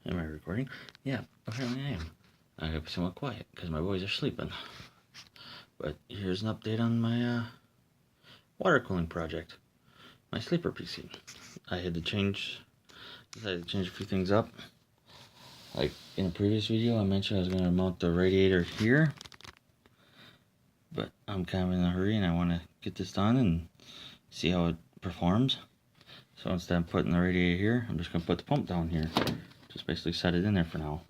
Am I recording? Yeah, apparently I am. I gotta be somewhat quiet because my boys are sleeping. But here's an update on my water cooling project, my sleeper PC. I had to decided to change a few things up. Like in the previous video, I mentioned I was going to mount the radiator here, but I'm kind of in a hurry and I want to get this done and see how it performs. So instead of putting the radiator here, I'm just going to put the pump down here. Just basically set it in there for now.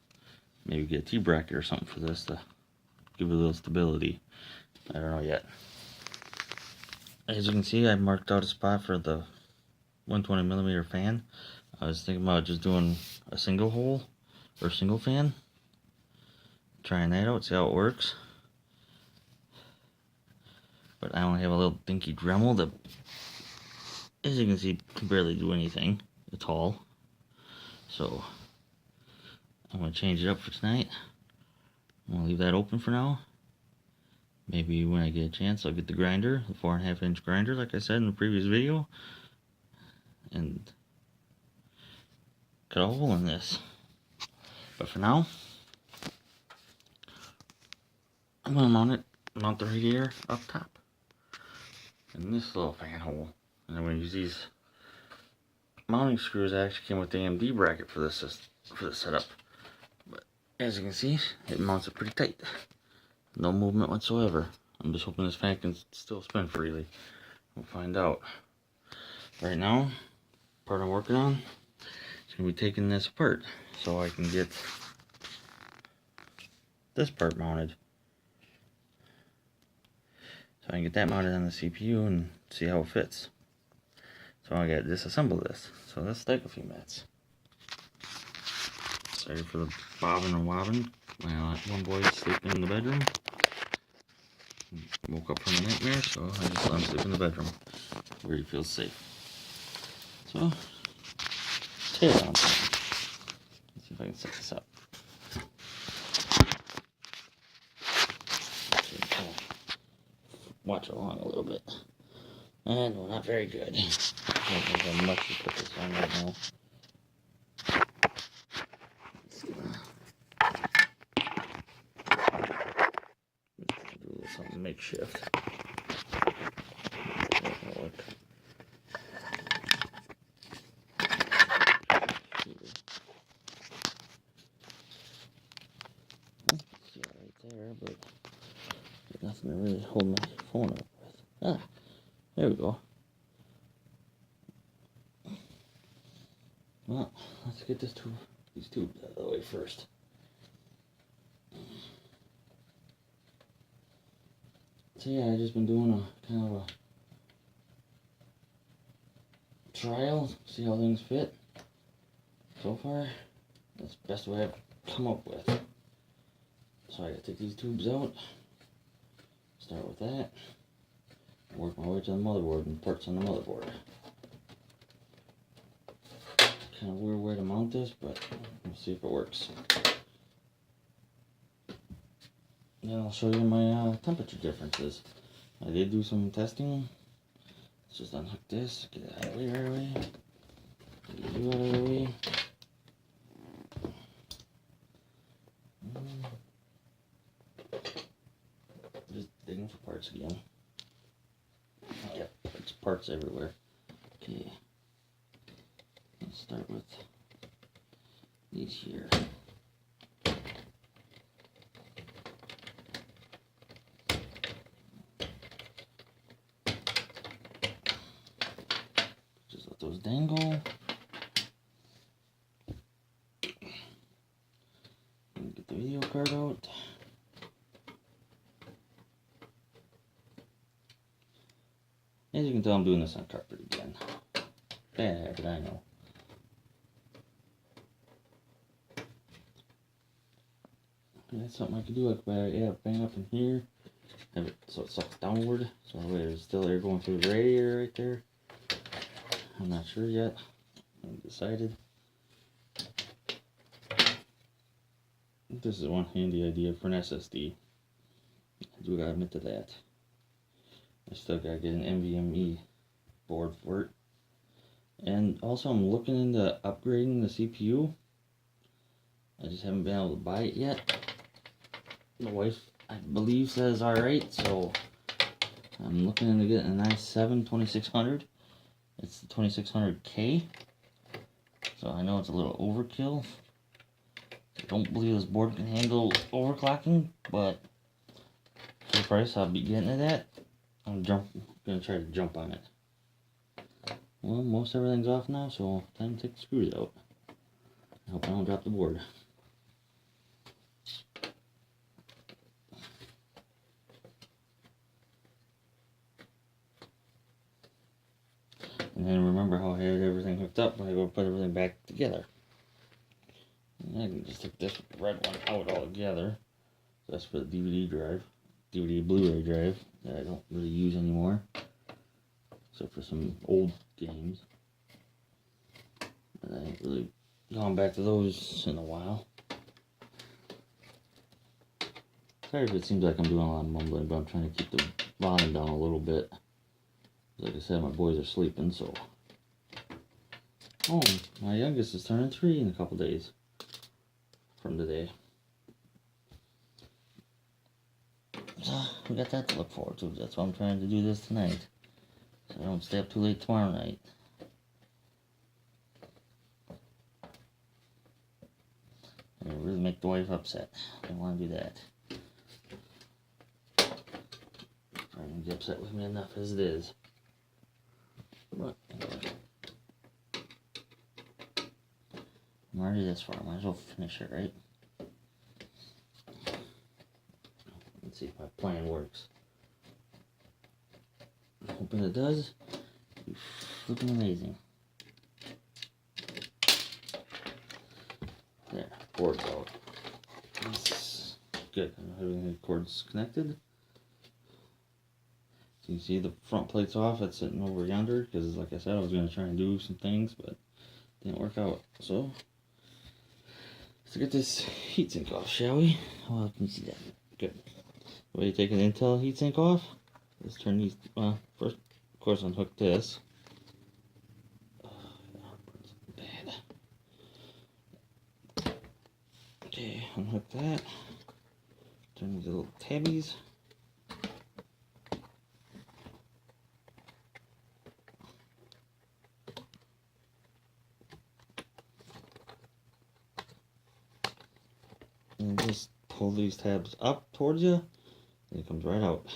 Maybe get a T-bracket or something for this to give it a little stability. I don't know yet. As you can see, I marked out a spot for the 120mm fan. I was thinking about just doing a single hole or single fan. Trying that out, see how it works. But I only have a little dinky Dremel that, as you can see, can barely do anything at all. So I'm going to change it up for tonight. I'm going to leave that open for now. Maybe when I get a chance, I'll get the grinder, the 4.5-inch grinder, like I said in the previous video, and cut a hole in this. But for now, I'm going to mount the radiator up top in this little fan hole. And I'm going to use these mounting screws that actually came with the AMD bracket for this setup. But as you can see, it mounts it pretty tight. No movement whatsoever. I'm just hoping this fan can still spin freely. We'll find out. Right now, part I'm working on is going to be taking this apart so I can get this part mounted. So I can get that mounted on the CPU and see how it fits. So I gotta disassemble this. So let's take a few minutes. Sorry for the bobbing and wobbing. One boy's sleeping in the bedroom. Woke up from a nightmare, so I just let him sleep in the bedroom where he feels safe. So, tear down. Let's see if I can set this up. Watch along a little bit. And well, not very good. I don't think how much to put this on right now. Do something makeshift. There, but there's nothing to really hold my phone up with. Ah, there we go. Well, let's get these tubes out of the way first. So yeah, I've just been doing a kind of a trial, see how things fit. So far, that's the best way I've come up with. So I gotta take these tubes out, start with that, work my way to the motherboard and parts on the motherboard. Kind of weird way to mount this, but we'll see if it works. Then I'll show you my temperature differences. I did do some testing. Let's just unhook this, get it out of the way right away. Get you out of the way. Just digging for parts again. Yep, there's parts everywhere. Okay, let's start with these here. Just let those dangle. Get the video card out. As you can tell, I'm doing this on carpet again. Bad habit, I know. That's something I could do. I could add a fan up in here, have it so it sucks downward. So there's still air going through the radiator right there. I'm not sure yet. I haven't decided. This is one handy idea for an SSD. I do gotta admit to that. I still gotta get an NVMe board for it. And also I'm looking into upgrading the CPU. I just haven't been able to buy it yet. The wife, I believe, says alright, so I'm looking into getting an i7 2600. It's the 2600K, so I know it's a little overkill. I don't believe this board can handle overclocking, but for the price I'll be getting it at, I'm gonna try to jump on it. Well, most everything's off now, so time to take the screws out. I hope I don't drop the board. And then remember how I had everything hooked up when I go put everything back together. And I can just take this red one out altogether. So that's for the DVD drive, DVD Blu-ray drive that I don't really use anymore, except for some old games. And I ain't really gone back to those in a while. Sorry if it seems like I'm doing a lot of mumbling, but I'm trying to keep the volume down a little bit. Like I said, my boys are sleeping, so. Oh, my youngest is turning 3 in a couple days from today. So, we got that to look forward to. That's why I'm trying to do this tonight, so I don't stay up too late tomorrow night. And really make the wife upset. I don't want to do that. Probably gonna get upset with me enough as it is. But anyway, I'm already this far. Might as well finish it, right? Let's see if my plan works. I'm hoping it does. It'd be flipping amazing. There, cord's out. That's good. Everything the cord's connected. So you see the front plate's off. It's sitting over yonder because, like I said, I was going to try and do some things, but didn't work out. So let's get this heatsink off, shall we? Well, can you see that? Good. The way you take an Intel heatsink off, let's turn these. First, of course, unhook this. Bad. Okay, unhook that. Turn these little tabbies. And just pull these tabs up towards you, and it comes right out.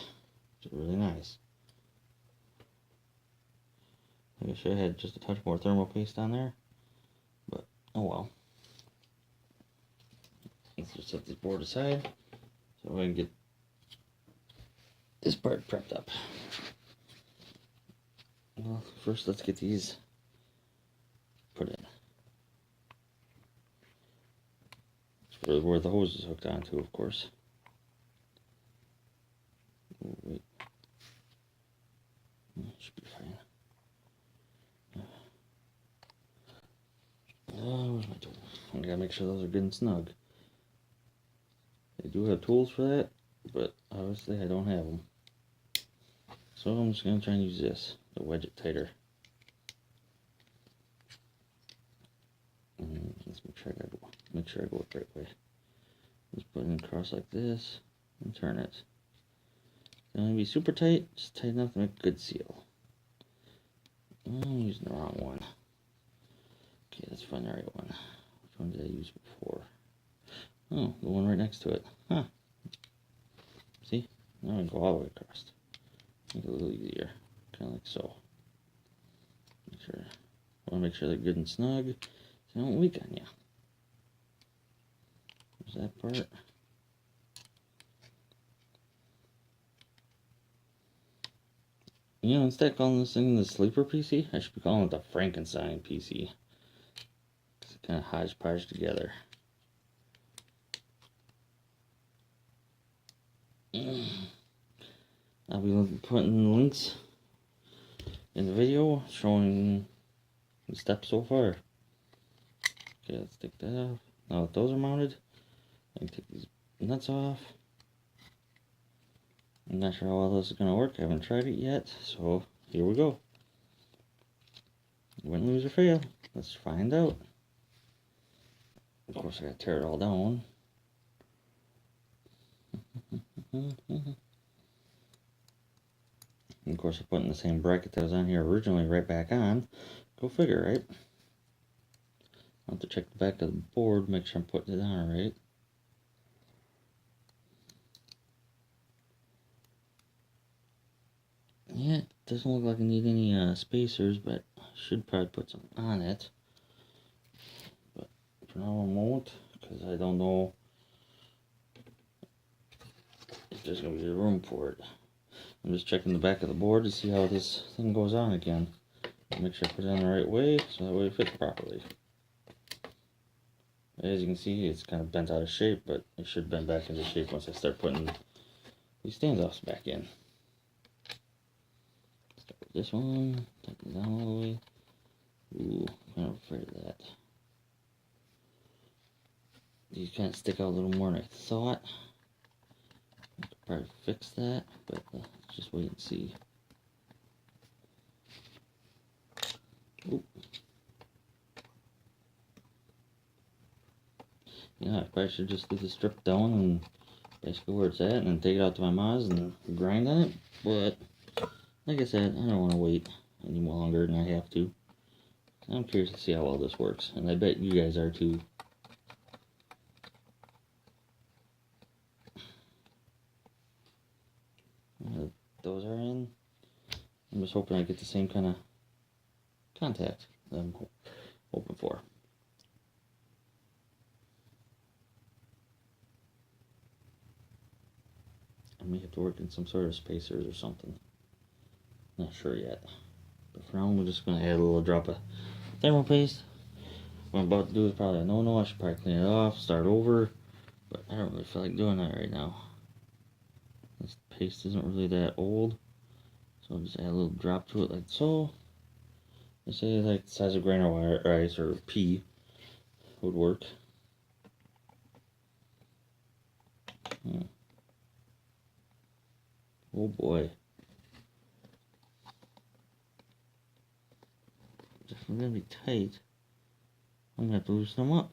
It's really nice. I wish I had just a touch more thermal paste on there, but oh well. Let's just set this board aside so I can get this part prepped up. Well, first let's get these put in. For where the hose is hooked onto, of course. Oh, wait. Should be fine. Where's my tool? I gotta make sure those are good and snug. They do have tools for that, but obviously I don't have them. So I'm just gonna try and use this to wedge it tighter. And let's make sure I go the right way. Just put it across like this and turn it. Don't want to be super tight, just tight enough to make a good seal. I'm using the wrong one. Okay, let's find the right one. Which one did I use before? Oh, the one right next to it. Huh. See? Now I can go all the way across. Make it a little easier. Kind of like so. Make sure. I want to make sure they're good and snug, so they don't leak on you. There's that part. You know, instead of calling this thing the sleeper PC, I should be calling it the Frankenstein PC. It's kind of hodgepodge together. I'll be putting links in the video showing the steps so far. Okay, let's take that off. Now that those are mounted, I can take these nuts off. I'm not sure how well this is going to work. I haven't tried it yet, so here we go. Win, lose, or fail. Let's find out. Of course, I gotta tear it all down. And of course, I'm putting the same bracket that was on here originally right back on. Go figure, right? I'll have to check the back of the board, make sure I'm putting it on right. Yeah, it doesn't look like I need any spacers, but I should probably put some on it. But for now I won't, because I don't know if there's going to be room for it. I'm just checking the back of the board to see how this thing goes on again. Make sure I put it on the right way, so that way it fits properly. As you can see, it's kind of bent out of shape, but it should bend back into shape once I start putting these standoffs back in. Start with this one, take it down all the way. Ooh, I'm kind of afraid of that. These kind of stick out a little more than I thought. I could probably fix that, but let's just wait and see. Oop. Yeah, I probably should just leave the strip down and basically where it's at, and then take it out to my Maz and grind on it. But like I said, I don't want to wait any longer than I have to. I'm curious to see how well this works, and I bet you guys are too. Those are in. I'm just hoping I get the same kind of contact that I'm hoping for. I may have to work in some sort of spacers or something. Not sure yet. But for now, we're just going to add a little drop of thermal paste. What I'm about to do is probably a no-no. I should probably clean it off, start over. But I don't really feel like doing that right now. This paste isn't really that old. So I'll just add a little drop to it like so. I say like the size of grain of rice or pea would work. Oh boy. If I'm gonna be tight, I'm gonna have to loosen them up.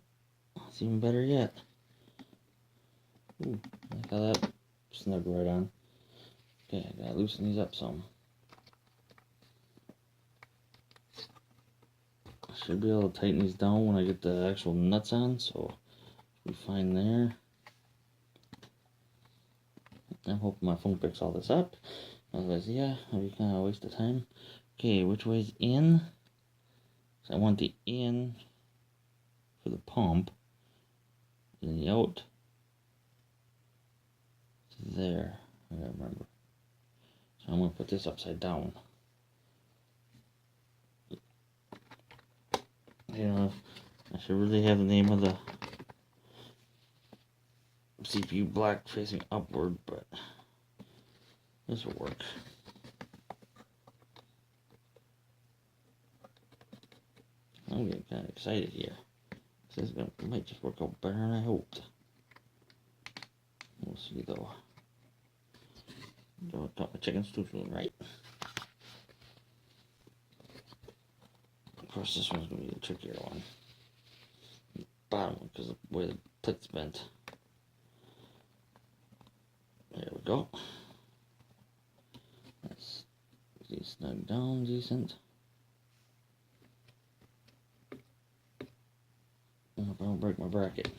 It's even better yet. Ooh, I like how that snugged right on. Okay, I gotta loosen these up some. I should be able to tighten these down when I get the actual nuts on, so we'll be fine there. I'm hoping my phone picks all this up. Otherwise, yeah, it'll be kind of a waste of time. Okay, which way's in? So I want the in for the pump, and the out to there. I gotta remember. So I'm gonna put this upside down. You know, I should really have the name of the CPU block facing upward, but this will work. I'm getting kind of excited here. This might just work out better than I hoped. We'll see though. Don't cut my chickens too soon, right? Of course, this one's gonna be a trickier one. The bottom one, because of the way the plate's bent. There we go. Let's get snug down decent. I hope I don't break my bracket.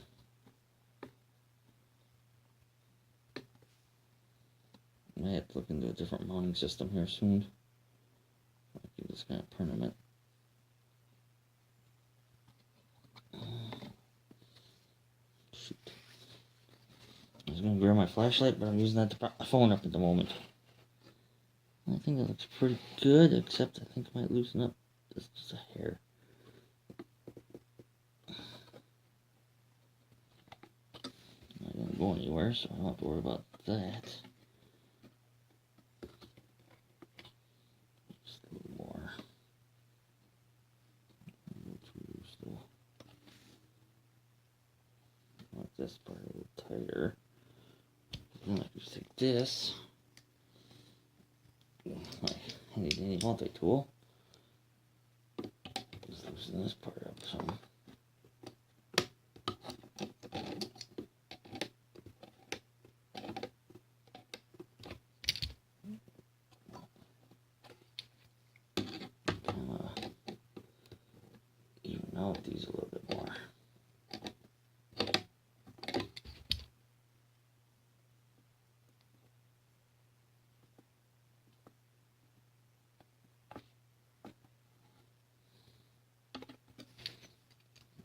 I may have to look into a different mounting system here soon. I can just kind of permanent. Shoot. I was going to grab my flashlight, but I'm using that to prop my phone up at the moment. I think that looks pretty good, except I think I might loosen up just a hair. I didn't go anywhere, so I don't have to worry about that. Just a little more. A little too loose though. I want this part a little tighter. Then I can just take this. My handy dandy multi-tool. Just loosen this part up some. these a little bit more.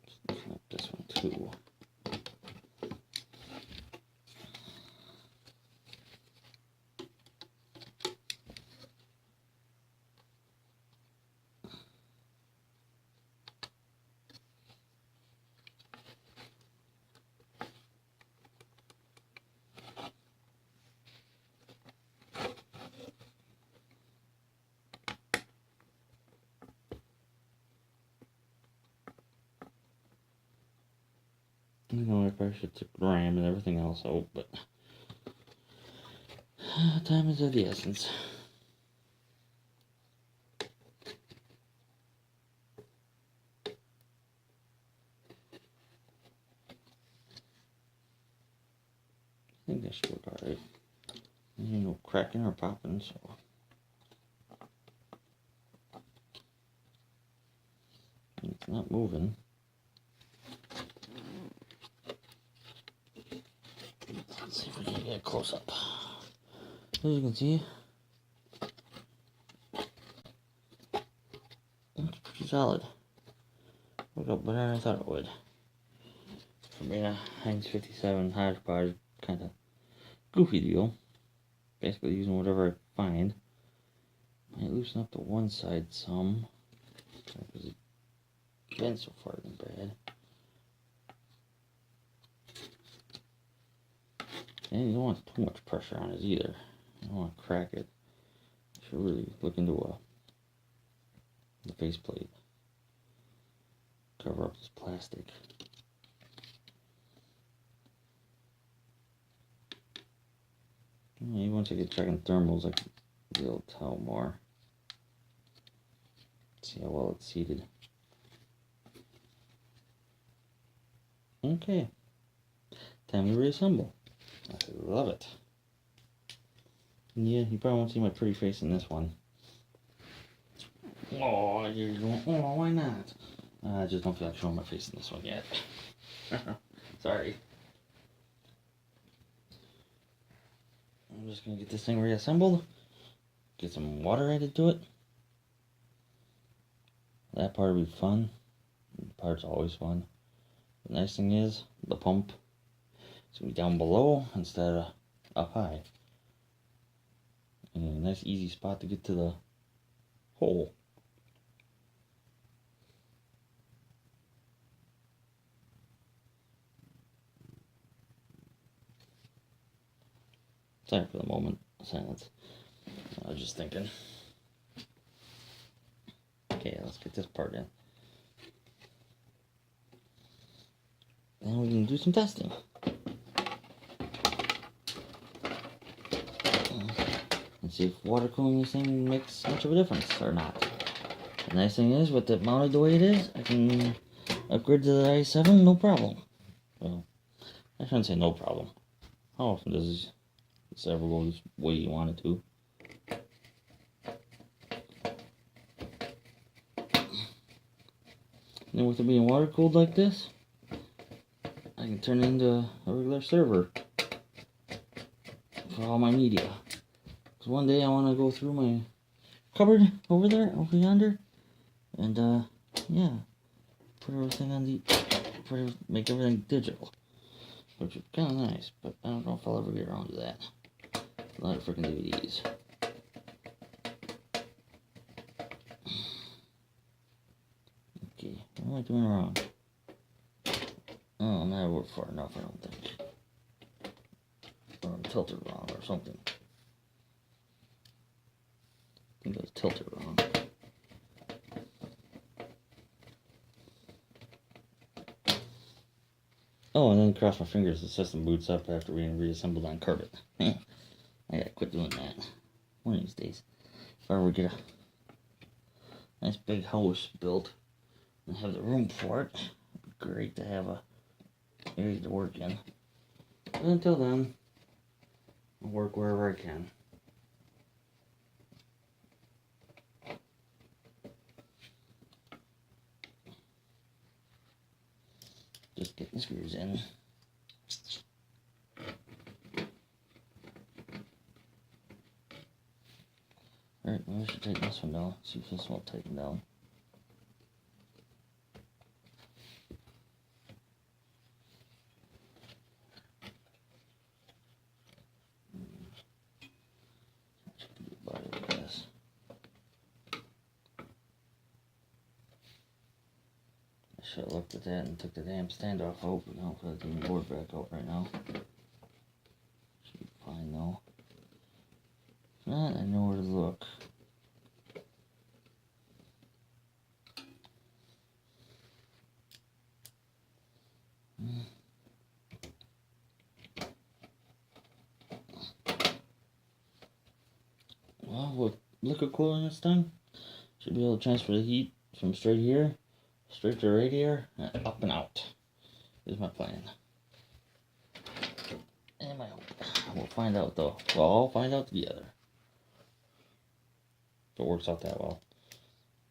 Let's loosen up this one too. I know I probably should take the RAM and everything else out, but time is of the essence. I think that should work alright. Ain't no cracking or popping, so. It's not moving. Let's see if we can get a close up. As you can see, it's pretty solid. Worked out better than I thought it would. For being a Heinz 57 hodgepodge kind of goofy deal. Basically using whatever I find. Might loosen up the one side some. Because it's been so far than bad. And you don't want too much pressure on it either. You don't want to crack it. You should really look into the faceplate. Cover up this plastic. Maybe once I get checking thermals, I can be able to tell more. See how well it's seated. Okay. Time to reassemble. I love it. Yeah, you probably won't see my pretty face in this one. Oh, you're going, oh, why not? I just don't feel like showing my face in this one yet. Sorry. I'm just going to get this thing reassembled. Get some water added to it. That part will be fun. The part's always fun. The nice thing is, the pump is going to be down below instead of up high. And a nice easy spot to get to the hole. Sorry for the moment of silence. I was just thinking. Okay, let's get this part in. Then we can do some testing. And see if water cooling this thing makes much of a difference or not. The nice thing is, with it mounted the way it is, I can upgrade to the i7 no problem. Well, I shouldn't say no problem. How often does this ever go this way you want it to? And with it being water cooled like this, I can turn it into a regular server for all my media. Because one day I want to go through my cupboard over there, over yonder, and yeah, put everything on the, make everything digital, which is kind of nice. But I don't know if I'll ever get around to that. A lot of freaking DVDs. Okay, what am I doing wrong? Oh, that worked far enough, I don't think. Or I'm tilted wrong or something. I think I was tilted wrong. Oh, and then cross my fingers, the system boots up after being reassembled on carpet. I gotta quit doing that. One of these days. If I ever get a nice big house built and have the room for it, it'd be great to have a area to work in. But until then, I'll work wherever I can. Just getting screws in. Alright, maybe I should tighten this one down. See if this one will tighten down. I should have looked at that and took the damn standoff out, but I don't feel like taking the board back out right now. Should be fine though. If not, I know where to look. Well, with liquid cooling this time, should be able to transfer the heat from straight here, straight to the radiator, and up and out. Is my plan. And my hope. We'll find out though. We'll all find out together. If it works out that well.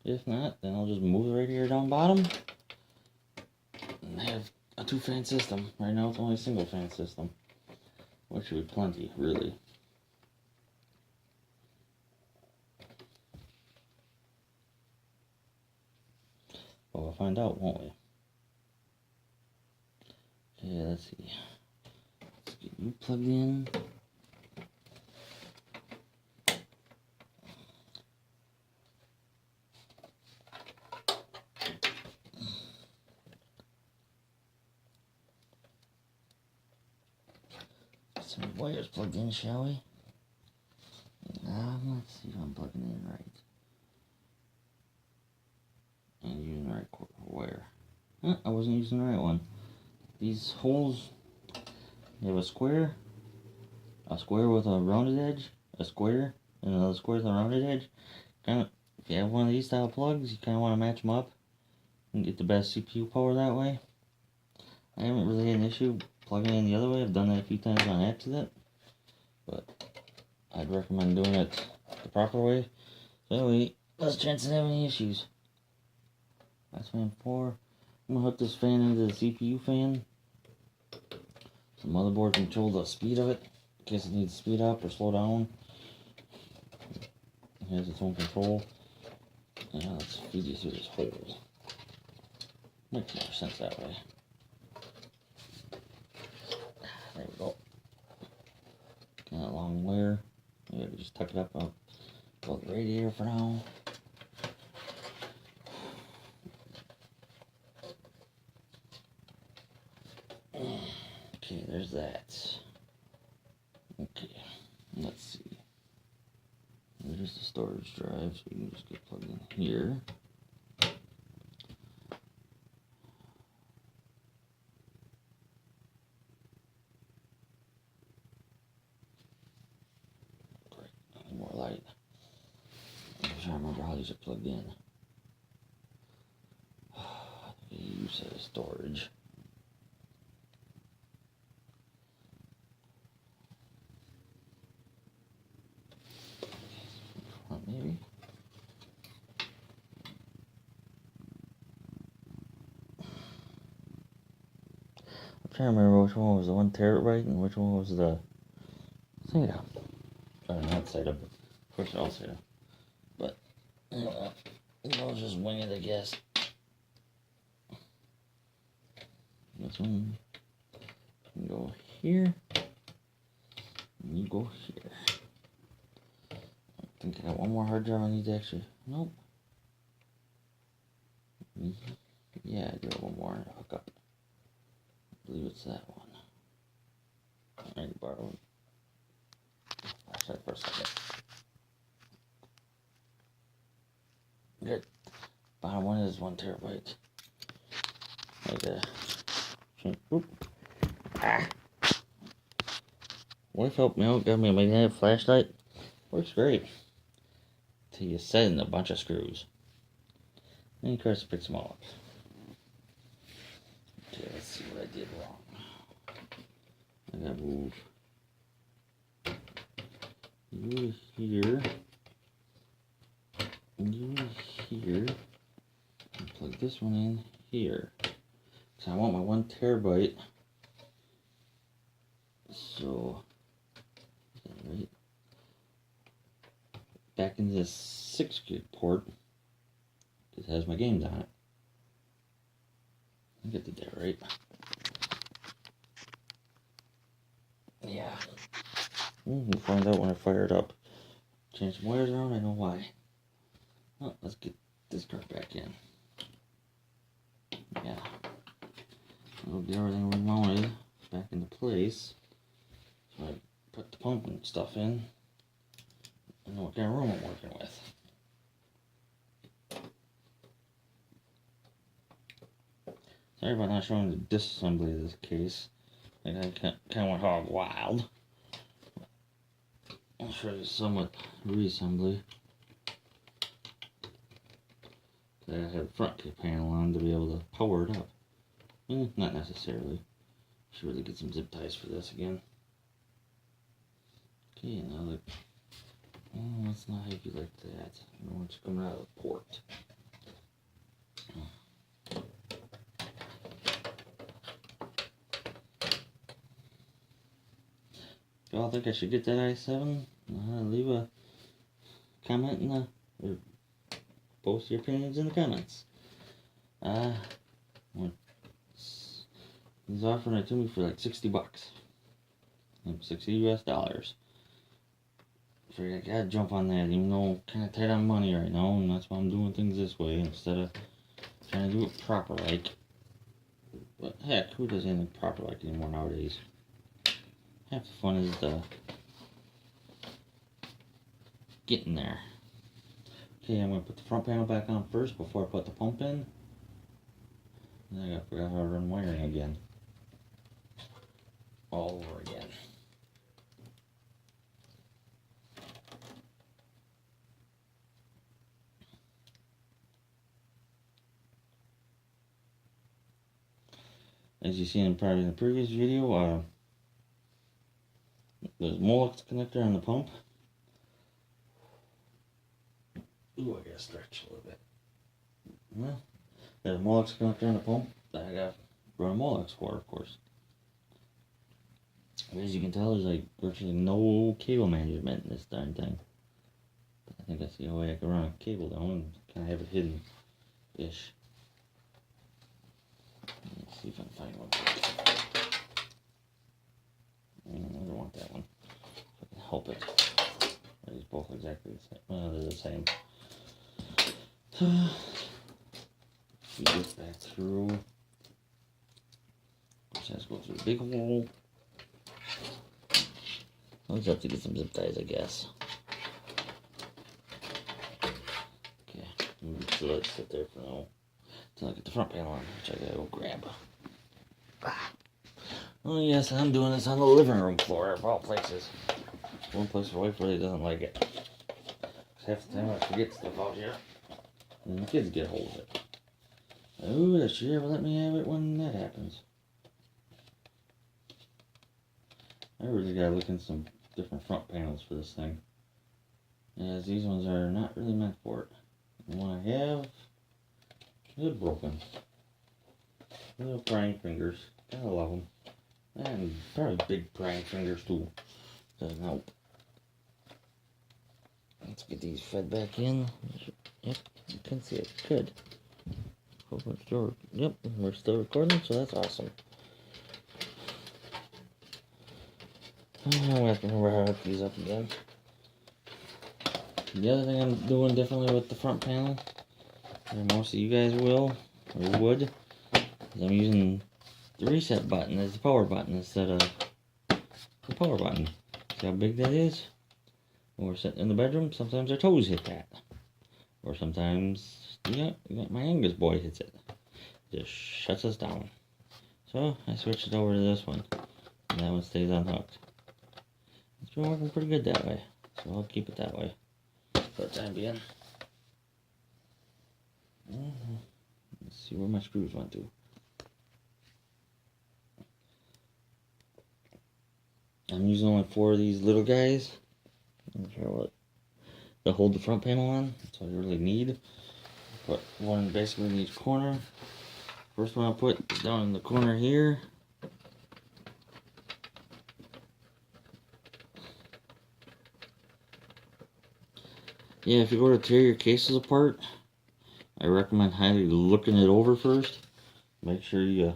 If not, then I'll just move the radiator down bottom and have a 2-fan system. Right now it's only a single fan system, which would be plenty, really. But we'll find out, won't we? Okay, let's see. Let's get you plugged in. Get some wires plugged in, shall we? Let's see if I'm plugging in right. And using the right wire. I wasn't using the right one. These holes, you have a square with a rounded edge, a square, and another square with a rounded edge. Kind of, if you have one of these style plugs, you kind of want to match them up and get the best CPU power that way. I haven't really had an issue plugging in the other way. I've done that a few times on accident, but I'd recommend doing it the proper way. So anyway, less chance of having any issues. That's fan 4. I'm gonna hook this fan into the CPU fan. So the motherboard controls the speed of it in case it needs to speed up or slow down. It has its own control. Now let's feed you through this hole. Makes more sense that way. There we go. Got a long wire. Maybe I could just tuck it up above the radiator for now. Okay, there's that. Okay, let's see. There's the storage drive, so we can just get plugged in here. Great, I need more light. I'm trying to remember how these are plugged in. You said storage. Maybe. I'm trying to remember which one was the 1 terabyte and which one was the SATA. Or not SATA, but first all SATA. But I'll just wing it, I guess. This one can go here. And you go here. I think I got one more hard drive I need to actually. Nope. Yeah, I do have one more to hook up. I believe it's that one. I can borrow it. Flashlight for a second. Good. Bottom one is 1 terabyte. Like a. Oop. Ah. Wife helped me out, got me a magnetic flashlight. Works great. Till you set in a bunch of screws. And of course picks them all up. Okay, let's see what I did wrong. I gotta move you here. You here. And plug this one in here. So I want my 1 terabyte. So, right back into this 6 gig port. It has my games on it. I think I did that right. Yeah. We'll find out when I fire it up. Change some wires around, I know why. Oh, let's get this card back in. Yeah. It'll get everything remounted back into place. So I put the pump and stuff in. I know what kind of room I'm working with. Sorry about not showing the disassembly of this case. I kind of went hog wild. I'll show you somewhat reassembly. I had a front panel on to be able to power it up. Not necessarily. Should really get some zip ties for this again. Okay, now look. Oh, it's not heavy like that. I don't want you coming out of the port. Y'all think I should get that i7? Leave a comment in the, or post your opinions in the comments. He's offering it to me for like $60. $60 US. So I gotta jump on that, even though I'm kind of tight on money right now, and that's why I'm doing things this way instead of trying to do it proper like. But heck, who does anything proper like anymore nowadays? Half the fun is the getting there. Okay, I'm gonna put the front panel back on first before I put the pump in. And I forgot how to run wiring again. All over again. As you seen in probably in the previous video, there's a Molex connector on the pump. Ooh, I gotta stretch a little bit. Well, there's a Molex connector on the pump that I gotta run a Molex for, of course. As you can tell, there's like virtually no cable management in this darn thing. But I think that's the only way I can run a cable down and kind of have it hidden-ish. Let's see if I can find one. I don't want that one. If I can help it. These both exactly the same. Well, they're the same. You get back through. Just has to go through the big hole. I'll just have to get some zip ties, I guess. Okay, so let's sit there for now. Until I get the front panel on, which I gotta go grab. Oh yes, I'm doing this on the living room floor of all places. One place my wife really doesn't like it. Half the time I forget stuff out here. And the kids get a hold of it. Oh, does she ever let me have it when that happens? I really gotta look into some different front panels for this thing. As these ones are not really meant for it. The one I have, they're broken. Little prying fingers. Gotta love them. And probably big prying fingers too. Doesn't help. Let's get these fed back in. Yep, you can see it. Good. Hope it's still, yep, we're still recording, so that's awesome. I'm gonna have to remember how to hook these up again. The other thing I'm doing differently with the front panel, and most of you guys will, or would, is I'm using the reset button as the power button instead of the power button. See how big that is? When we're sitting in the bedroom, sometimes our toes hit that. Or sometimes, yeah, my youngest boy hits it. It just shuts us down. So, I switched it over to this one. And that one stays unhooked. It's been working pretty good that way. So, I'll keep it that way. For the time being. Let's see where my screws went to. I'm using only 4 of these little guys. I'm not sure what to hold the front panel on. That's all you really need. Put one basically in each corner. First one I put is down in the corner here. Yeah, if you go to tear your cases apart, I recommend highly looking it over first. Make sure you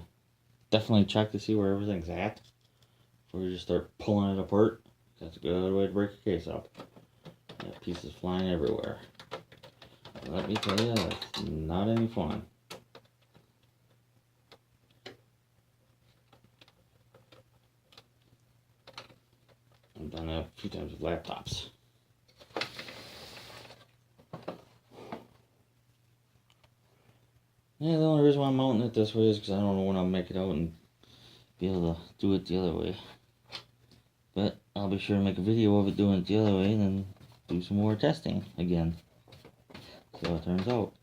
definitely check to see where everything's at before you just start pulling it apart. That's a good way to break your case up. Got pieces flying everywhere. Let me tell you, that's not any fun. I've done that a few times with laptops. Yeah, the only reason why I'm mounting it this way is because I don't know when I'll make it out and be able to do it the other way. But I'll be sure to make a video of it doing it the other way and then do some more testing again. See how it turns out.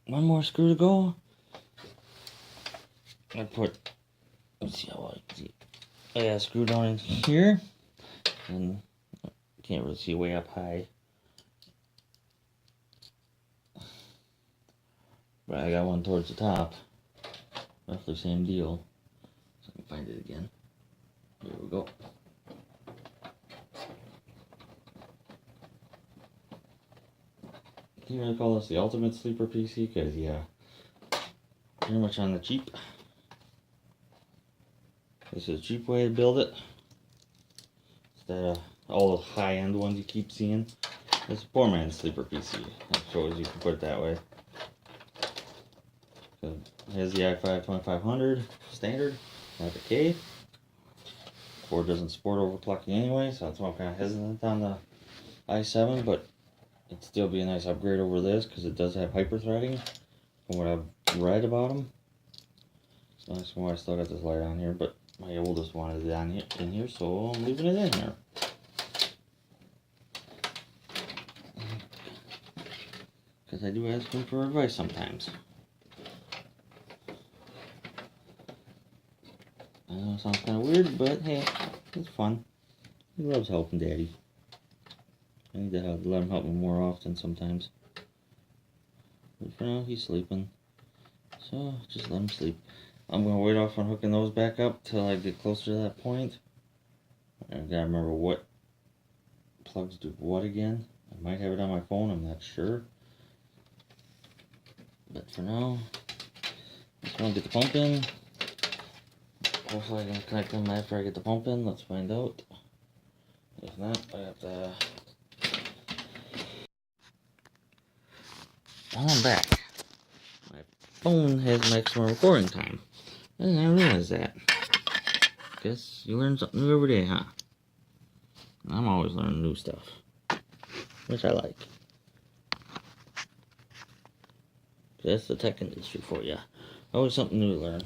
One more screw to go. I put, let's see how well you can see. I got a screw down in here. And can't really see way up high. But I got one towards the top. Roughly same deal. So I can find it again. Here we go. You can really call this the ultimate sleeper PC because, yeah, pretty much on the cheap. This is a cheap way to build it. Instead of all the high-end ones you keep seeing. It's a poor man's sleeper PC. I suppose you can put it that way. So here's the i5 2500 standard, like a K. Board doesn't support overclocking anyway, so that's why I'm kind of hesitant on the i7, but it'd still be a nice upgrade over this because it does have hyper-threading from what I've read about them. So that's why I still got this light on here, but my oldest wanted it on here, in here, so I'm leaving it in here. Because I do ask him for advice sometimes. I know it sounds kind of weird, but hey, it's fun. He loves helping Daddy. I need to let him help me more often sometimes. But for now, he's sleeping. So, just let him sleep. I'm going to wait off on hooking those back up till I get closer to that point. I gotta remember what plugs do what again. I might have it on my phone, I'm not sure. But for now, just want to get the pump in. Hopefully I can connect them after I get the pump in. Let's find out. If not, I have to... I'm back. My phone has maximum recording time. I didn't realize that. Guess you learn something new every day, huh? I'm always learning new stuff. Which I like. That's the tech industry for you. Always something new to learn.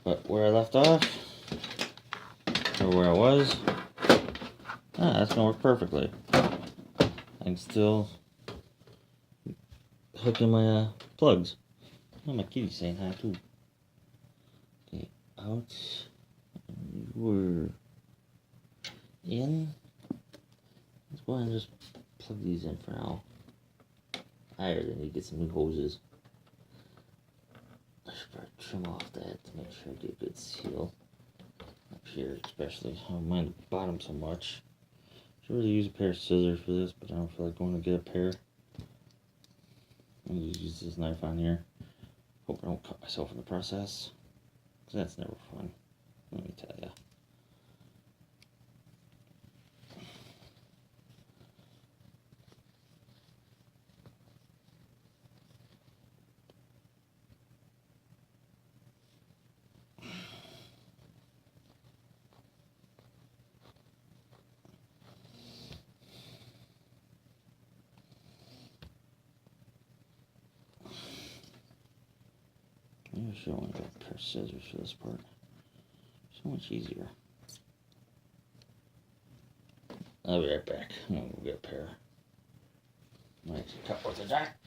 But where I left off, or where I was, that's gonna work perfectly. I can still hook in my plugs. Oh, my kitty's saying hi too. Okay, out. We're in. Let's go ahead and just plug these in for now. I really need to get some new hoses. I should probably trim off that to make sure I get a good seal. Up here especially. I don't mind the bottom so much. Should really use a pair of scissors for this, but I don't feel like going to get a pair. I'm going to use this knife on here. Hope I don't cut myself in the process. Because that's never fun. Let me tell ya. Maybe I should only got a pair of scissors for this part. So much easier. I'll be right back. I'm gonna go get a pair. Might cut with a jack.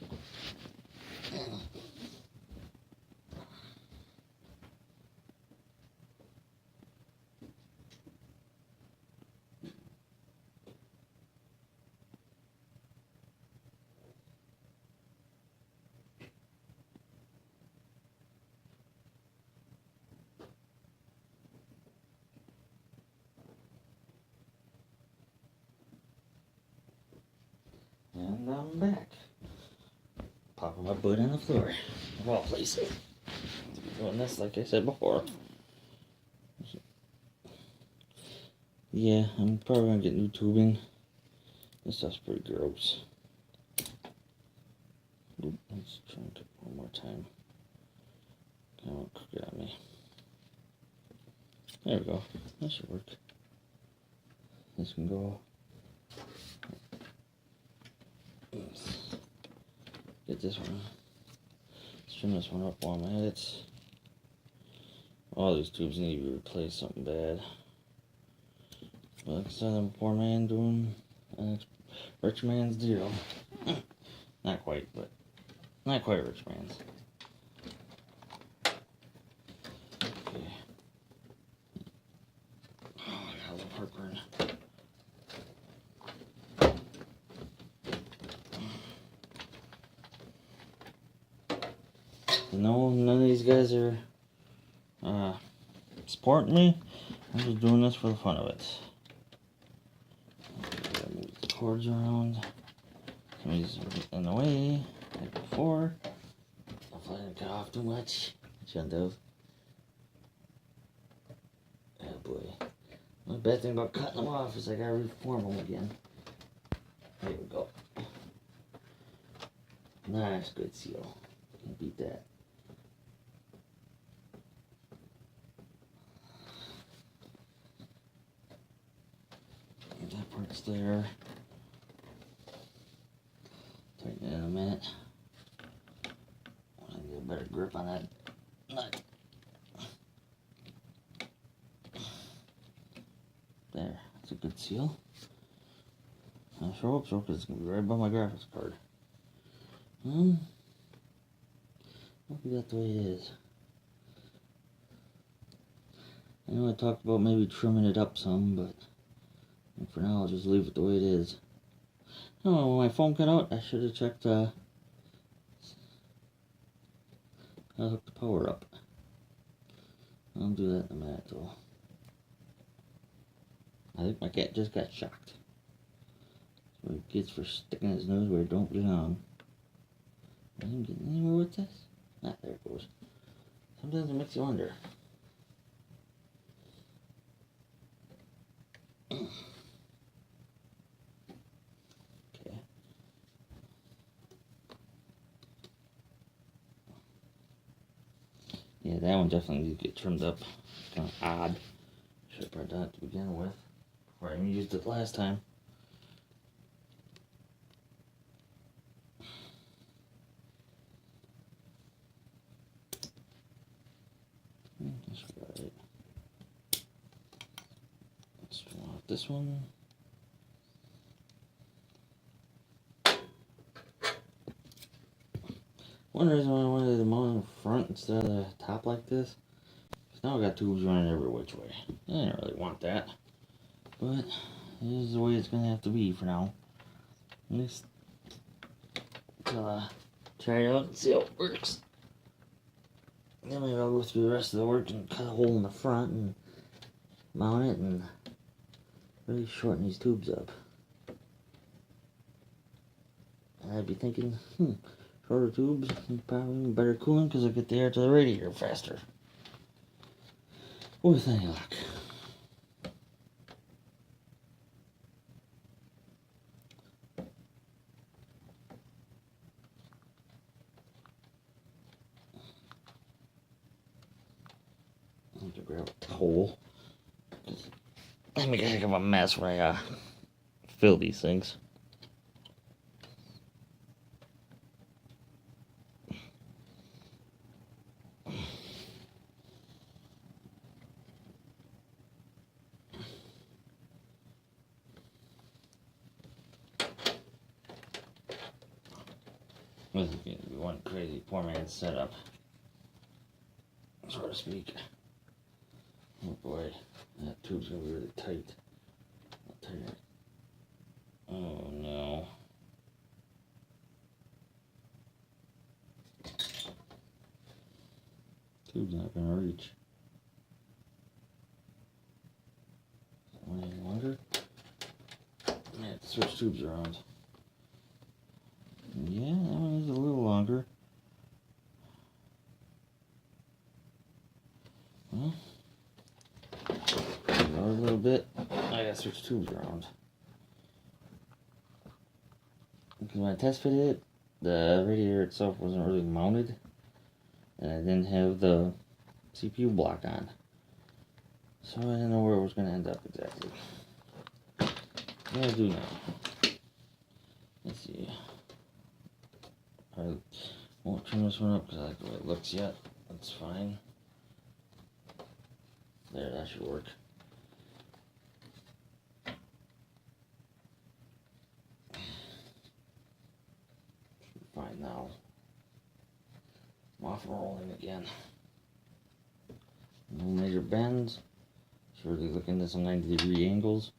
down and back. Popping my butt on the floor. Of all places. Doing this like I said before. Yeah, I'm probably gonna get new tubing. This stuff's pretty gross. Oop, let's try and get one more time. Kind of cook it on me. There we go. That should work. This can go. Get this one. Let's trim this one up while I'm at it. All these tubes need to be replaced, something bad. But like I said, I'm a poor man doing a rich man's deal. Not quite, but not quite rich man's. Okay. Oh, I got a little heartburn. No, none of these guys are supporting me. I'm just doing this for the fun of it. Okay, move the cords around. Some of these are in the way, like before. Hopefully I didn't cut off too much. Shouldn't have. Oh boy. The bad thing about cutting them off is I gotta reform them again. There we go. Nice, good seal. Can't beat that. That part's there. Tighten it in a minute. I need a better grip on that nut. There, that's a good seal. I sure hope so, because it's going to be right by my graphics card. Hope you got the way it is. I know I talked about maybe trimming it up some, but for now I'll just leave it the way it is. Oh, when my phone cut out, I should have checked how to hook the power up. I'll do that in a minute though. I think my cat just got shocked. That's what he gets for sticking his nose where it don't belong. I didn't get anywhere with this? Ah, there it goes. Sometimes it makes you wonder. Okay. Yeah, that one definitely needs to get trimmed up. It's kind of odd. Should have brought that to begin with. Before I even used it last time. That's right. Let's trim off this one. One reason why I wanted the mount in the front instead of the top like this, because now I got tubes running every which way. I didn't really want that, but this is the way it's going to have to be for now. At least try it out and see how it works. Then maybe I'll go through the rest of the work and cut a hole in the front and mount it and really shorten these tubes up. And I'd be thinking, shorter tubes, probably better cooling because I get the air to the radiator faster. With any luck. I have to grab a hole. I make a heck of a mess when I fill these things. This is going to be one crazy poor man's setup, so to speak. Oh boy, that tube's going to be really tight. I'll tighten it. Oh no. Tube's not going to reach. One any longer? I have to switch tubes around. Well, another little bit. I gotta switch tubes around. Because when I test fitted it, the radiator itself wasn't really mounted. And I didn't have the CPU block on. So I didn't know where it was going to end up exactly. What do I do now? Let's see. I won't turn this one up because I like the way it looks yet. That's fine. There, that should work. Fine now. I'm off and rolling again. No major bends. Just really look into some 90-degree angles.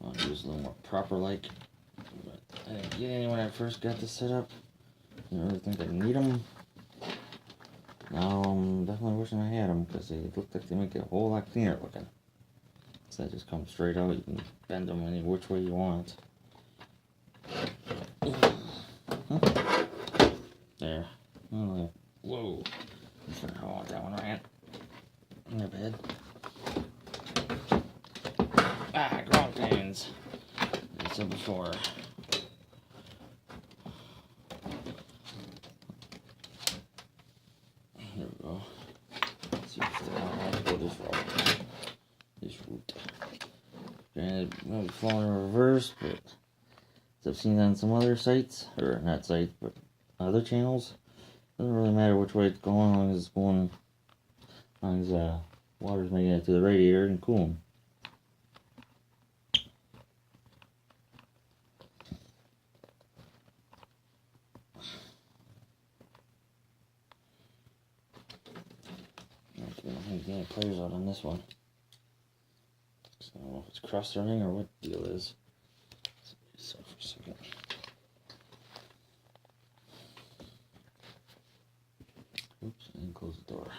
I'll use a little more proper like. But I didn't get any when I first got this set up. Didn't really think I need them. Now I'm definitely wishing I had them because they look like they make it a whole lot cleaner looking. So that just comes straight out. You can bend them any which way you want. There. Oh, whoa. I don't want that one right. In your bed. Ah, growing pains. As I said before. There we go. Let's see if I want to go this route. This route. Granted, it might be falling in reverse, but as I've seen on some other sites, or not sites, but other channels, doesn't really matter which way it's going, as long as it's going, as long as water's making it to the radiator and cooling. I don't think any players out on this one. So I don't know if it's cross running or what the deal is. Let's for a second. Oops, I didn't close the door.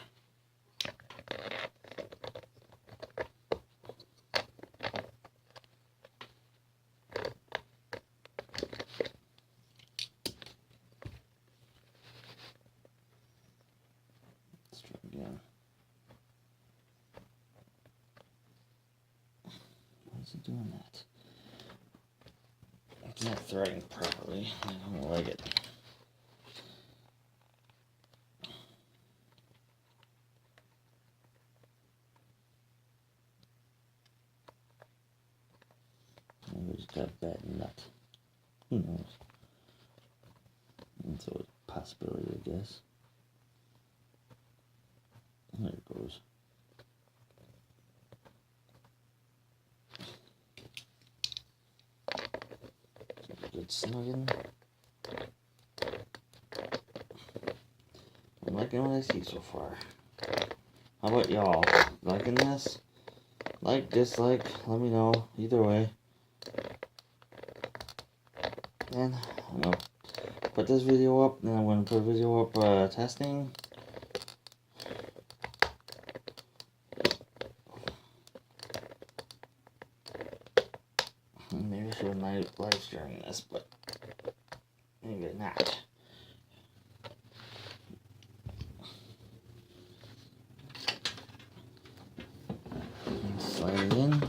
Let's try again. Why is it doing that? It's not threading properly. I don't like it. Maybe it's got a bad nut. Who knows? It's always a possibility, I guess. There it goes. Good snugging. I'm liking what I see so far. How about y'all? Liking this? Like, dislike, let me know. Either way. And I'm gonna put this video up, then I'm gonna put a video up testing. Maybe I should have live streaming this, but maybe not. And slide it in.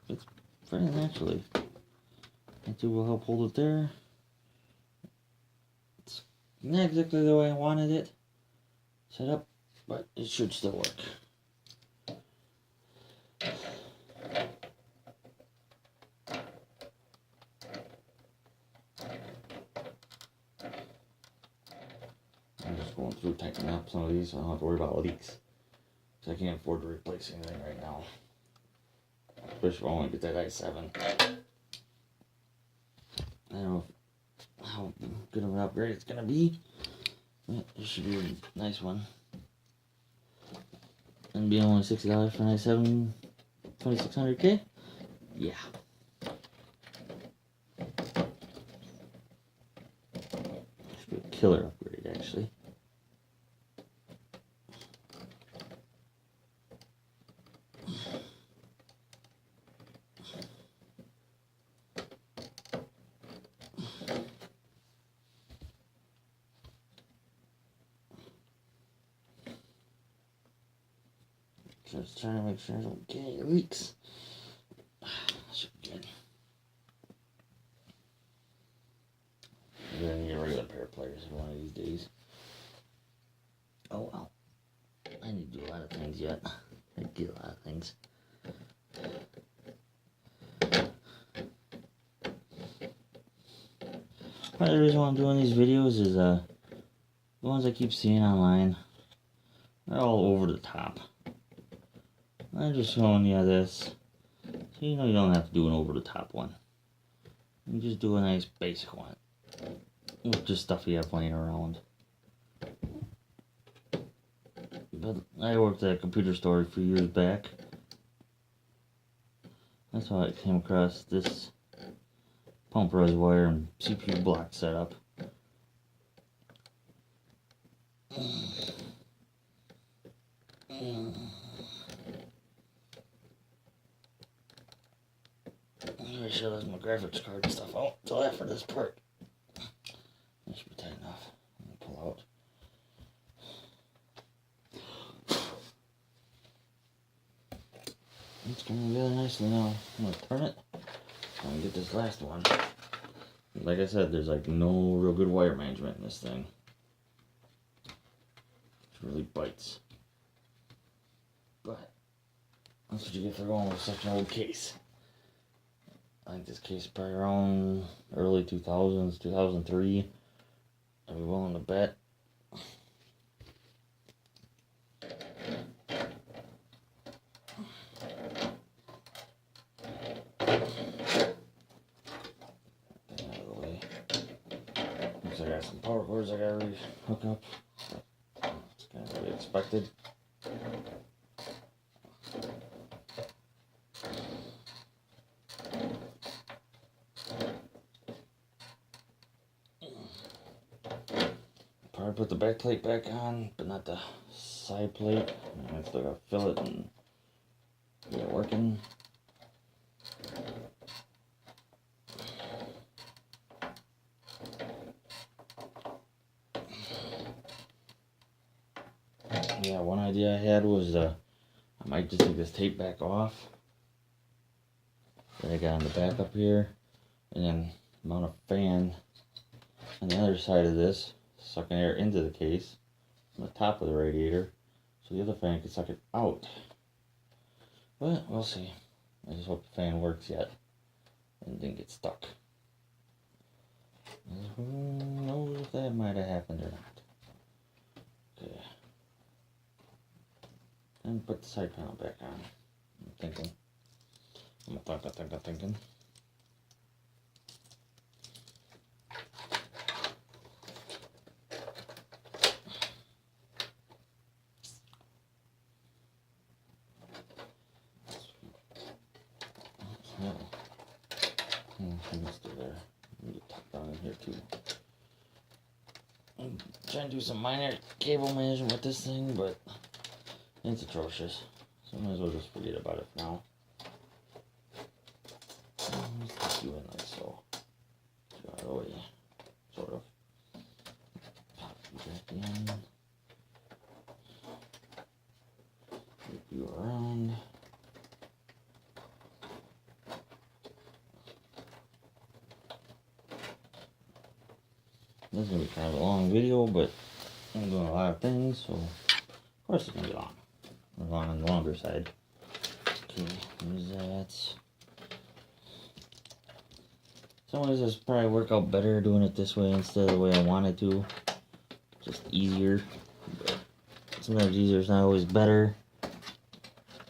It's very naturally. That tube will help hold it there. It's not exactly the way I wanted it set up, but it should still work. I'm just going through tightening up some of these so I don't have to worry about leaks. So I can't afford to replace anything right now. Especially if I want to get that i7. I don't know how good of an upgrade it's going to be. But it should be a nice one. And be only $60 for an i7 2600K? Yeah. Should be a killer upgrade, actually. Just trying to make sure I don't get any leaks. Should be good. You're gonna need a regular pair of pliers one of these days. Oh well. I need to do a lot of things yet. I get a lot of things. Part of the reason why I'm doing these videos is the ones I keep seeing online, they're all over the top. I'm just showing you this, so you know you don't have to do an over the top one. You just do a nice basic one with just stuff you have laying around. But I worked at a computer store a few years back. That's how I came across this pump reservoir and CPU block setup. I should have my graphics card and stuff out until after this part. That should be tight enough. I'm gonna pull out. It's going really nicely now. I'm gonna turn it and get this last one. Like I said, there's like no real good wire management in this thing. It really bites. But that's what you get for going with such an old case. I think this case is probably around early 2000s, 2003. I'd be willing to bet. I got some power cords I gotta hook up. It's kind of really expected. Probably put the back plate back on, but not the side plate. I still gotta fill it and get it working. Yeah, one idea I had was I might just take this tape back off that I got on the back up here, and then mount a fan on the other side of this, sucking air into the case on the top of the radiator, so the other fan can suck it out. But we'll see. I just hope the fan works yet and didn't get stuck. Who knows if that might have happened or not. Okay. And put the side panel back on. I'm thinking. There. Get tucked down in here too. I'm trying to do some minor cable management with this thing, but it's atrocious. So I might as well just forget about it for now. Let's do it like so. Get out of the way. Sort of. Pop you back in. Flip you around. This is going to be kind of a long video, but I'm doing a lot of things, so of course it's going to be long. Long on the longer side. Okay, there's that. Some ways this probably work out better doing it this way instead of the way I wanted to. Just easier. But sometimes easier is not always better.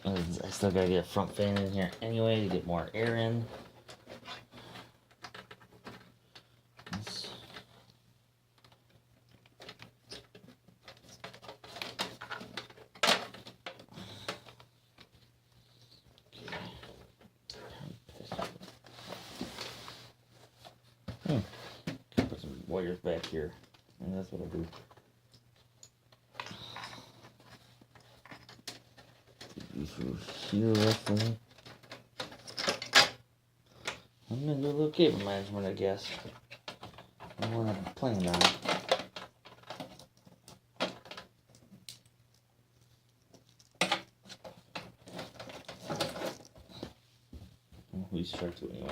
I still gotta get a front fan in here anyway to get more air in. Put some wires back here, and that's what I'll do. Take through here roughly. I'm gonna do a little cable management, I guess. I'm gonna plan on it. these try to anyway.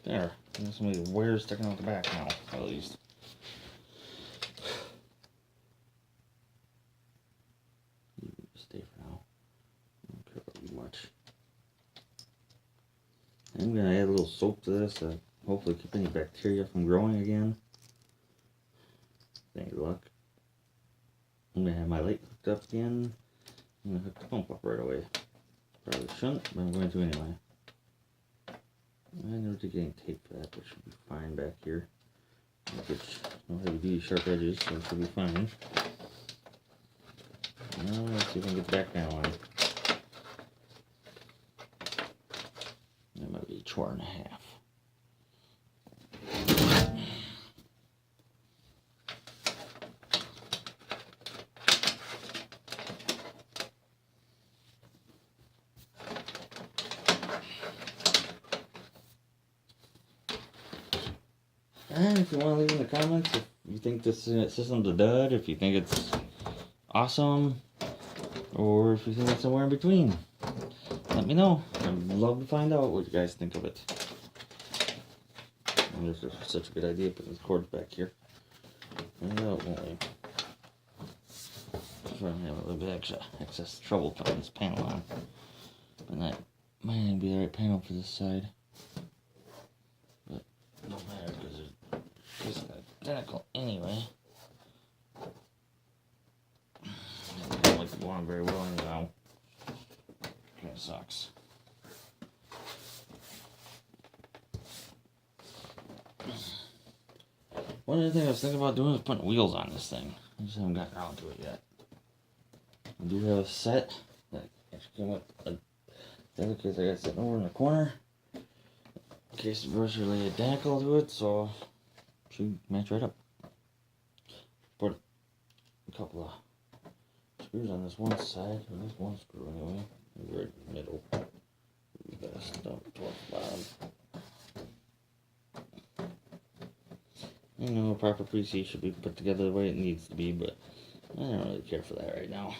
There. There's some of the wires sticking out the back now, at least. Stay for now. I don't care about you much. I'm gonna add a little soap to this to hopefully keep any bacteria from growing again. Any luck. I'm gonna have my light hooked up again. I'm gonna hook the pump up right away. Probably shouldn't, but I'm going to anyway. I never did get any tape for that, but should be fine back here. No heavy duty sharp edges, so it should be fine. Now let's see if I can get the back panel on. That might be a chore and a half. And if you want to leave in the comments if you think this system's a dud, if you think it's awesome, or if you think it's somewhere in between, let me know. I'd love to find out what you guys think of it. And this is such a good idea, put these cords back here. Find out, won't we? I'm going to have a little bit extra excess trouble putting this panel on. But that might not be the right panel for this side. But it don't matter because it's identical anyway. I don't like the blonde very well anyhow. Kind of sucks. One other thing I was thinking about doing is putting wheels on this thing. I just haven't gotten around to it yet. I do have a set that actually came with the other case I got sitting over in the corner. In case the virtually identical to it, so it should match right up. Put a couple of screws on this one side, or this one screw anyway, right in the middle. Best dump towards the bottom. I know a proper PC should be put together the way it needs to be, but I don't really care for that right now.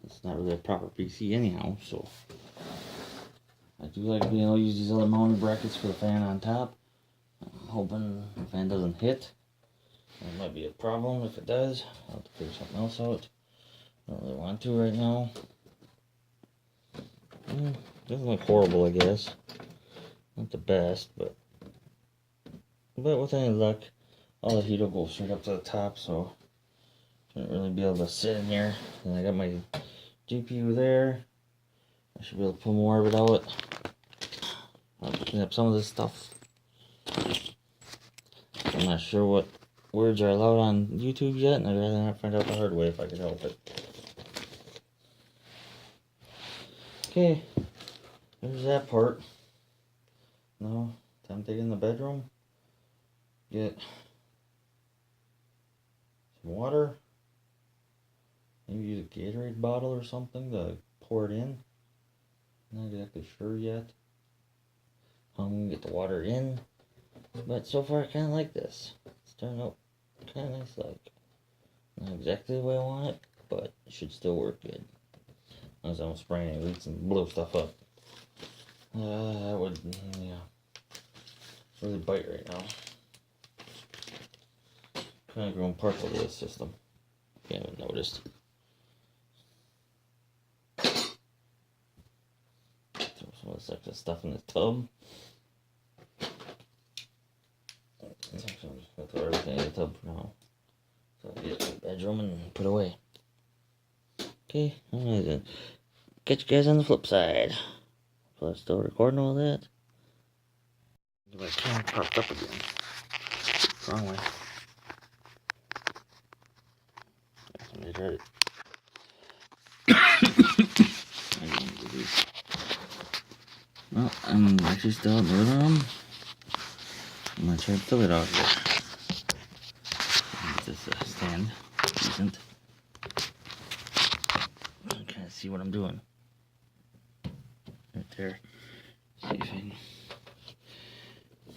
It's not really a proper PC anyhow, so I do like being able to use these other mounting brackets for the fan on top. I'm hoping the fan doesn't hit. That might be a problem if it does. I'll have to figure something else out. I don't really want to right now. Doesn't look horrible, I guess. Not the best, but with any luck, all the heat will go straight up to the top, so shouldn't really be able to sit in here. And I got my GPU there. I should be able to pull more of it out. I'll clean up some of this stuff. I'm not sure what words are allowed on YouTube yet, and I'd rather not find out the hard way if I could help it. Okay, there's that part. Now, time to take it in the bedroom. Get some water. Maybe use a Gatorade bottle or something to pour it in. Not exactly sure yet how I'm gonna get the water in, but so far I kind of like this. It's turned out kind of nice. Like, not exactly the way I want it, but it should still work good. As long as I don't spray any leaks and blow stuff up. That would, yeah, really bite right now. Kind of growing parts of this system. If you haven't noticed. Throw some of this extra stuff in the tub. I'm just going to throw everything in the tub for now. So I'll get it to the bedroom and put away. Okay, I'm going to catch you guys on the flip side. So I'm still recording all that. Get my camera propped up again. Wrong way. Let me try it. Well, I'm actually still in the living room. I'm gonna try to fill it out here. This stand decent. I'm trying to see what I'm doing. Right there. See if I can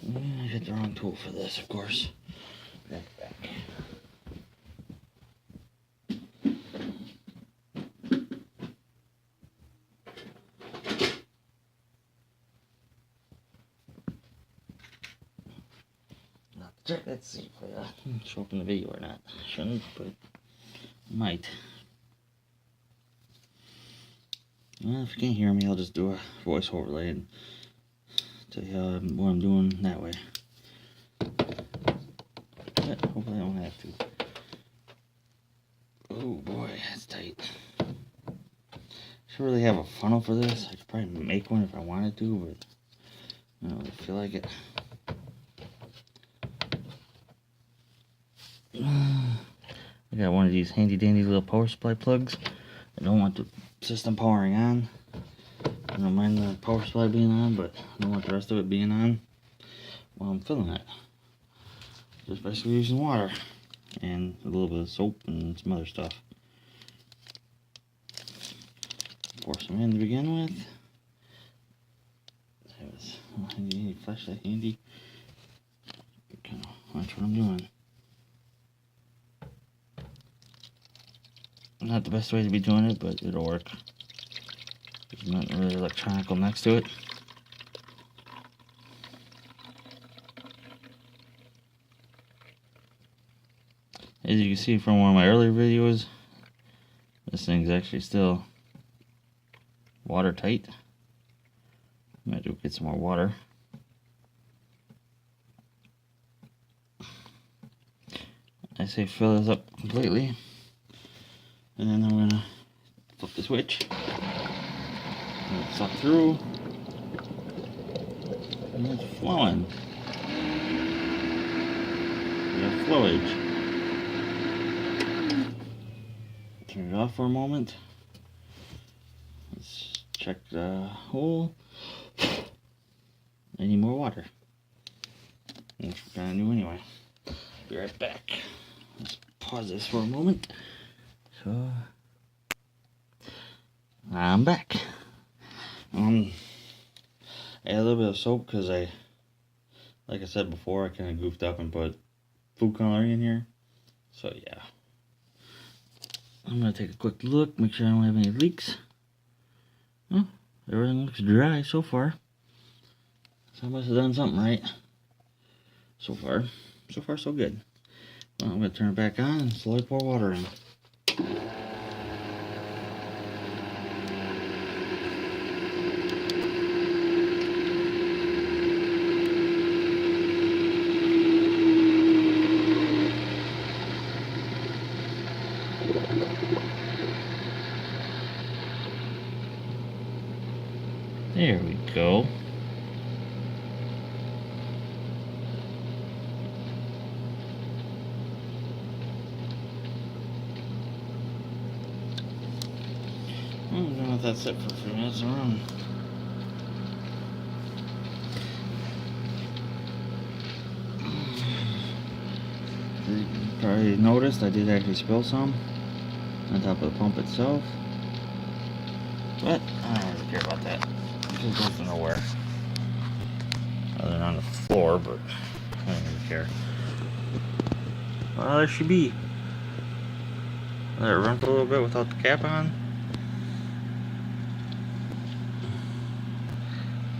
I got the wrong tool for this, of course. Back. Let's see if I show up in the video or not. Shouldn't, but might. Well, if you can't hear me, I'll just do a voice overlay and tell you what I'm doing that way. But hopefully I don't have to. Oh boy, that's tight. Should really have a funnel for this. I could probably make one if I wanted to, but I don't really feel like it. I got one of these handy dandy little power supply plugs. I don't want the system powering on. I don't mind the power supply being on, but I don't want the rest of it being on while I'm filling it. Just basically using water and a little bit of soap and some other stuff. Pour some in to begin with. Handy flashlight handy. Kind of watch what I'm doing. Not the best way to be doing it, but it'll work. There's nothing really electronical next to it. As you can see from one of my earlier videos, this thing's actually still watertight. I'm gonna go get some more water. I say fill this up completely. And then I'm gonna flip the switch. It's up through. And it's flowing. We got flowage. Turn it off for a moment. Let's check the hole. I need more water. Which we're gonna do anyway. Be right back. Let's pause this for a moment. So I'm back. I had a little bit of soap because like I said before, I kind of goofed up and put food coloring in here. So yeah, I'm gonna take a quick look, make sure I don't have any leaks. Oh, everything looks dry so far. So I must have done something right. So far so good. Well, I'm gonna turn it back on and slowly pour water in. There we go. I'm gonna let that sit for a few minutes and run. You probably noticed I did actually spill some on top of the pump itself. But I don't really care about that. It just goes to nowhere. Other than on the floor, but I don't really care. Well, there she be. Let it run for a little bit without the cap on.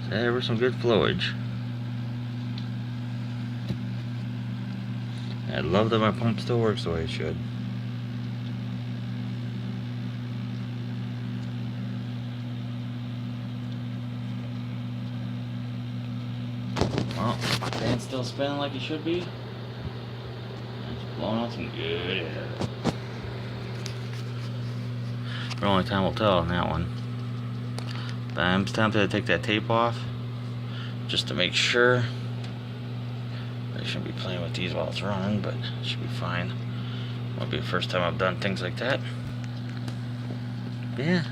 There was some good flowage. I love that my pump still works the way it should. Well, fan's still spinning like it should be. It's blowing out some good air. But only time will tell on that one. But I'm tempted to take that tape off just to make sure. I shouldn't be playing with these while it's running, but it should be fine. Won't be the first time I've done things like that. But yeah,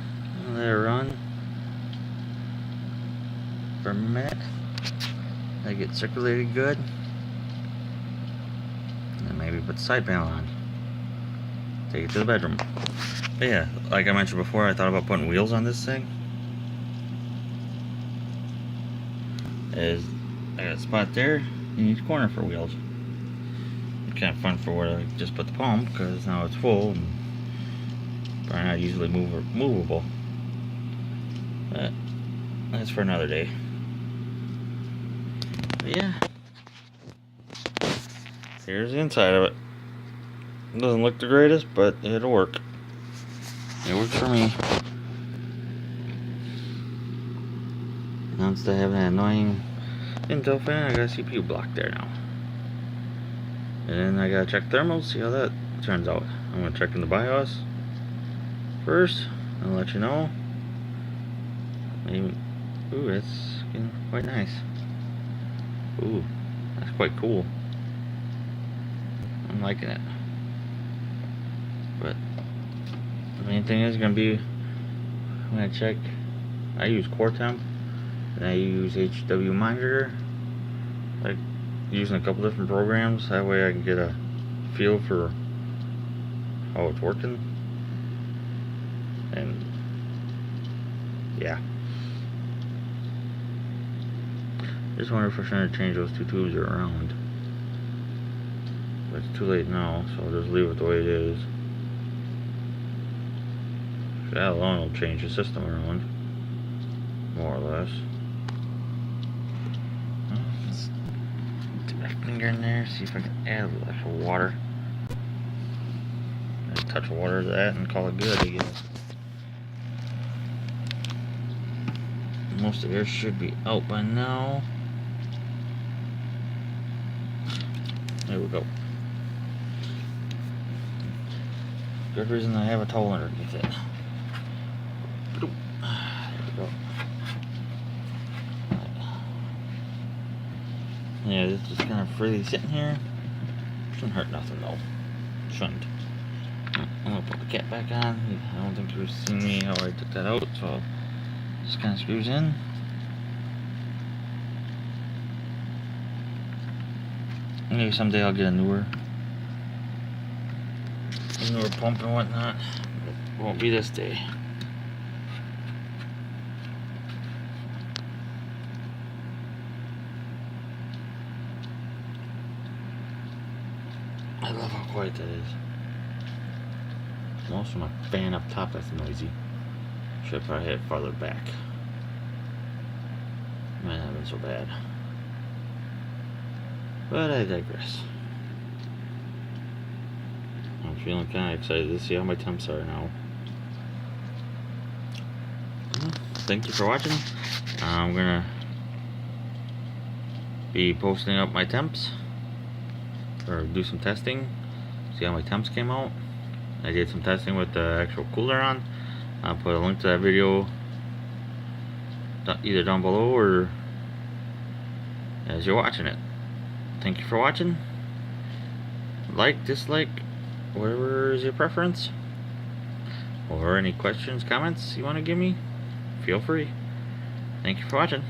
I'll let it run for a minute. Let it get circulated good. And then maybe put the side panel on. Take it to the bedroom. But yeah, like I mentioned before, I thought about putting wheels on this thing. I got a spot there in each corner for wheels. It's kind of fun for where I just put the pump, because now it's full and probably not easily movable. But that's for another day. But yeah, here's the inside of it. It doesn't look the greatest, but it'll work. It works for me. Now instead of having that annoying Intel fan, I got a CPU block there now. And then I gotta check thermals, see how that turns out. I'm gonna check in the BIOS first. I'll let you know. Maybe, ooh, it's getting quite nice. Ooh, that's quite cool. I'm liking it. But the main thing is gonna be, I'm gonna check. I use CoreTemp and I use HW Monitor. Like using a couple different programs. That way I can get a feel for how it's working. And yeah. Just wonder if I should change those two tubes around. But it's too late now, so I'll just leave it the way it is. That alone will change the system around, more or less. Let's dip my finger in there, see if I can add a little extra water. A touch of water to that and call it good, I guess. Most of the air should be out by now. There we go. Good reason I have a towel underneath it. There we go. Yeah, this is kind of freely sitting here. Shouldn't hurt nothing though. Shouldn't. I'm gonna put the cap back on. I don't think you've seen me how I took that out, so just kind of screws in. Maybe someday I'll get a newer pump and whatnot. It won't be this day. I love how quiet that is. Also my fan up top that's noisy. Should probably have it farther back. Might not have been so bad. But I digress. I'm feeling kind of excited to see how my temps are now. Thank you for watching. I'm gonna be posting up my temps, or do some testing, see how my temps came out. I did some testing with the actual cooler on. I'll put a link to that video either down below or as you're watching it. Thank you for watching. Like, dislike, whatever is your preference. Or any questions, comments you want to give me, feel free. Thank you for watching.